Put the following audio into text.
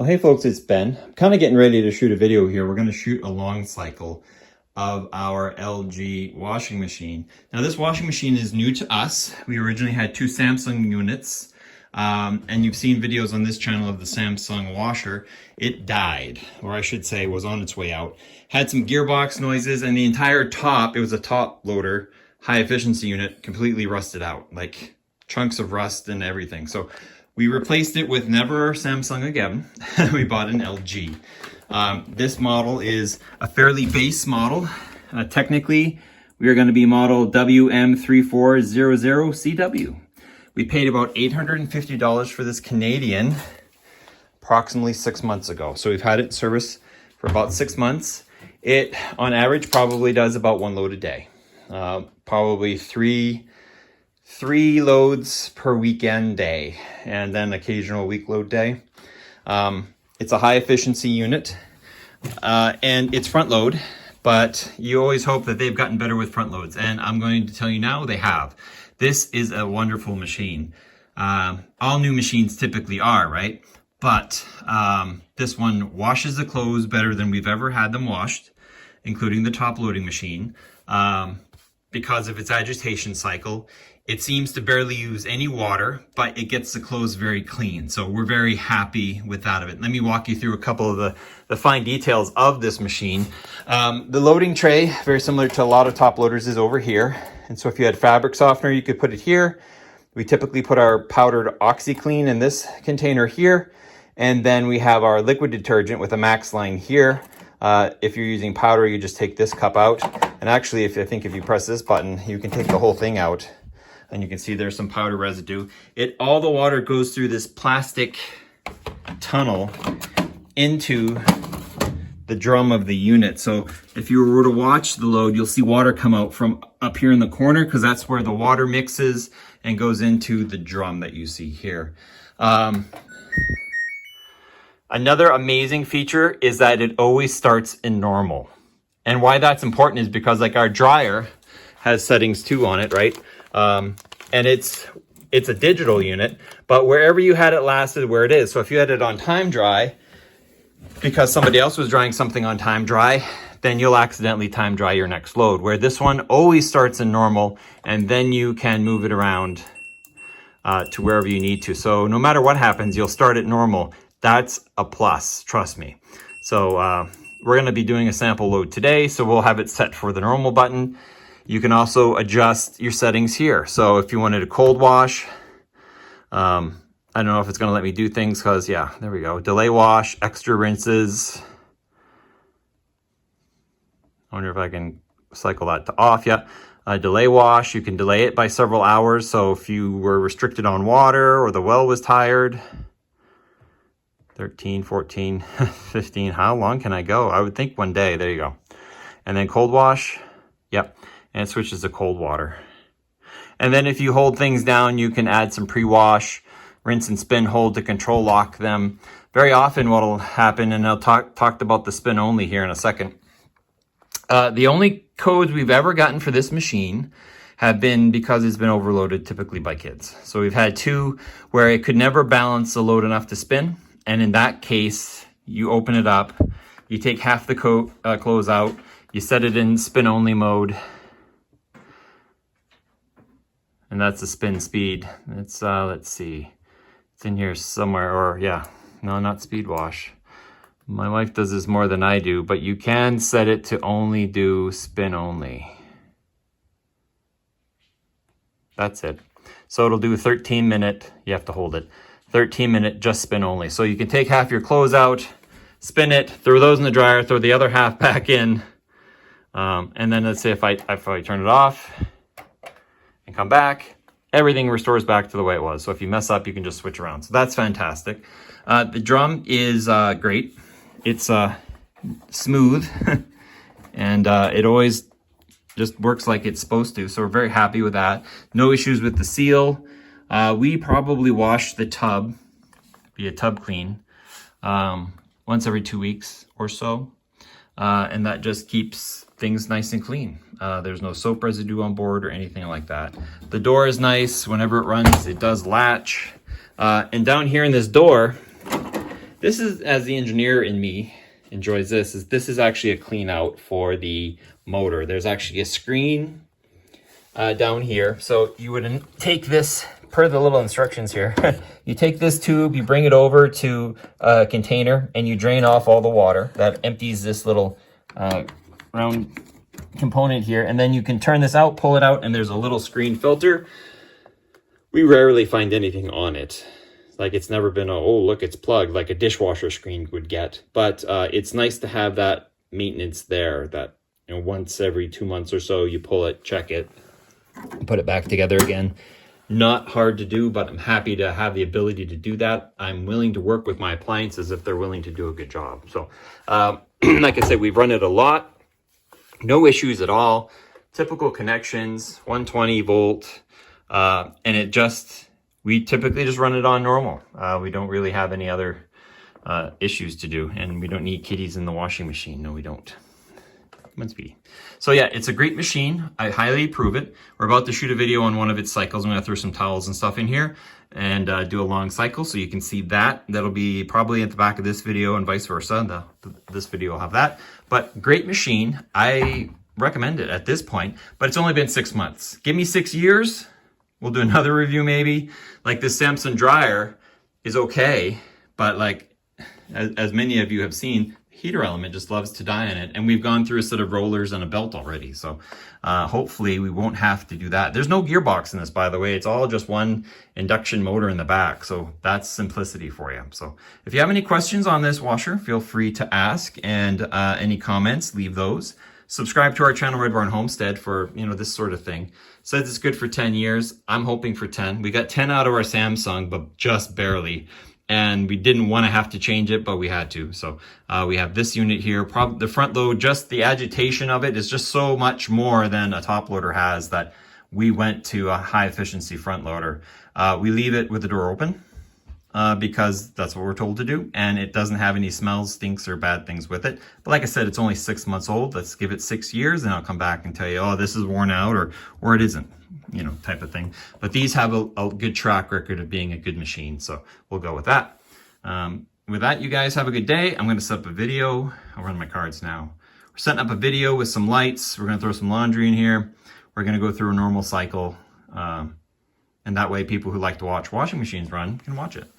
Well, hey folks, it's Ben. I'm kind of getting ready to shoot a video here. We're going to shoot a long cycle of our LG washing machine. Now this washing machine is new to us. We originally had two Samsung units, and you've seen videos on this channel of the Samsung washer. It died, or I should say was on its way out. Had some gearbox noises, and the entire top, it was a top loader, high efficiency unit, completely rusted out, like chunks of rust and everything. So we replaced it with never Samsung again. We bought an LG. This model is a fairly base model. Technically, we are going to be model WM3400CW. We paid about $850 for this Canadian approximately 6 months ago. So we've had it serviced for about 6 months. It, on average, probably does about one load a day. Probably three loads per weekend day, and then occasional week load day. It's a high efficiency unit, and it's front load, but you always hope that they've gotten better with front loads, and I'm going to tell you now they have. This is a wonderful machine. All new machines typically are, right? But this one washes the clothes better than we've ever had them washed, including the top loading machine. Because of its agitation cycle, it seems to barely use any water, but it gets the clothes very clean. So we're very happy with that of it. Let me walk you through a couple of the fine details of this machine. The loading tray, very similar to a lot of top loaders, is over here. And so if you had fabric softener, you could put it here. We typically put our powdered OxyClean in this container here. And then we have our liquid detergent with a max line here. If you're using powder, you just take this cup out. And actually, if you press this button, you can take the whole thing out. And you can see there's some powder residue. All the water goes through this plastic tunnel into the drum of the unit. So if you were to watch the load, you'll see water come out from up here in the corner, because that's where the water mixes and goes into the drum that you see here. Another amazing feature is that it always starts in normal. And why that's important is because, like, our dryer has settings too on it, right? And it's a digital unit, but wherever you had it last is where it is. So if you had it on time dry, because somebody else was drying something on time dry, then you'll accidentally time dry your next load. Where this one always starts in normal, and then you can move it around to wherever you need to. So no matter what happens, you'll start at normal. That's a plus, trust me. So we're gonna be doing a sample load today, so we'll have it set for the normal button. You can also adjust your settings here. So if you wanted a cold wash, I don't know if it's gonna let me do things, because yeah, there we go. Delay wash, extra rinses. I wonder if I can cycle that to off. Yeah, delay wash, you can delay it by several hours. So if you were restricted on water or the well was tired, 13, 14, 15, how long can I go? I would think one day, there you go. And then cold wash, yep. And it switches to cold water. And then if you hold things down, you can add some pre-wash, rinse and spin hold to control lock them. Very often what will happen, and I'll talk about the spin only here in a second. The only codes we've ever gotten for this machine have been because it's been overloaded, typically by kids. So we've had two where it could never balance the load enough to spin. And in that case, you open it up, you take half the clothes out, you set it in spin only mode, and that's the spin speed. It's, let's see, it's in here somewhere, or yeah, no, not speed wash. My wife does this more than I do, but you can set it to only do spin only. That's it. So it'll do 13-minute, you have to hold it, 13-minute just spin only. So you can take half your clothes out, spin it, throw those in the dryer, throw the other half back in, and then let's say if I turn it off and come back, everything restores back to the way it was. So if you mess up, you can just switch around. So that's fantastic. The drum is great. It's smooth, and it always just works like it's supposed to. So we're very happy with that. No issues with the seal. We probably wash the tub, via tub clean, once every 2 weeks or so. And that just keeps things nice and clean. There's no soap residue on board or anything like that. The door is nice. Whenever it runs, it does latch. And down here in this door, This is, as the engineer in me enjoys this, is actually a clean out for the motor. There's actually a screen down here. So you would take this, per the little instructions here, you take this tube, you bring it over to a container, and you drain off all the water. That empties this little round component here, and then you can turn this out, pull it out, and there's a little screen filter. We rarely find anything on it. Like, it's never been a, oh, look, it's plugged, like a dishwasher screen would get. But it's nice to have that maintenance there, that, you know, once every 2 months or so, you pull it, check it, put it back together again. Not hard to do, but I'm happy to have the ability to do that. I'm willing to work with my appliances if they're willing to do a good job. So, like I said, we've run it a lot. No issues at all. Typical connections, 120 volt, and we typically just run it on normal. We don't really have any other issues to do, and we don't need kitties in the washing machine. No, we don't. Must be. So yeah, it's a great machine. I highly approve it. We're about to shoot a video on one of its cycles. I'm gonna throw some towels and stuff in here and do a long cycle so you can see that. That'll be probably at the back of this video and vice versa. This video will have that. But great machine. I recommend it at this point, but it's only been 6 months. Give me 6 years. We'll do another review maybe. Like, this Samsung dryer is okay, but like, as many of you have seen, heater element just loves to die in it, and we've gone through a set of rollers and a belt already, so hopefully we won't have to do that. There's no gearbox in this, by the way. It's all just one induction motor in the back, so that's simplicity for you. So if you have any questions on this washer, feel free to ask, and any comments, leave those. Subscribe to our channel, Red Barn Homestead, for, you know, this sort of thing. Says it's good for 10 years. I'm hoping for 10. We got 10 out of our Samsung, but just barely. And we didn't want to have to change it, but we had to. So we have this unit here. The front load, just the agitation of it is just so much more than a top loader has, that we went to a high efficiency front loader. We leave it with the door open because that's what we're told to do. And it doesn't have any smells, stinks, or bad things with it. But like I said, it's only 6 months old. Let's give it 6 years, and I'll come back and tell you, oh, this is worn out, or it isn't, you know, type of thing. But these have a good track record of being a good machine, so we'll go with that. With that, you guys have a good day. I'm going to set up a video. I'll run my cards now. We're setting up a video with some lights. We're going to throw some laundry in here. We're going to go through a normal cycle, and that way people who like to watch washing machines run can watch it.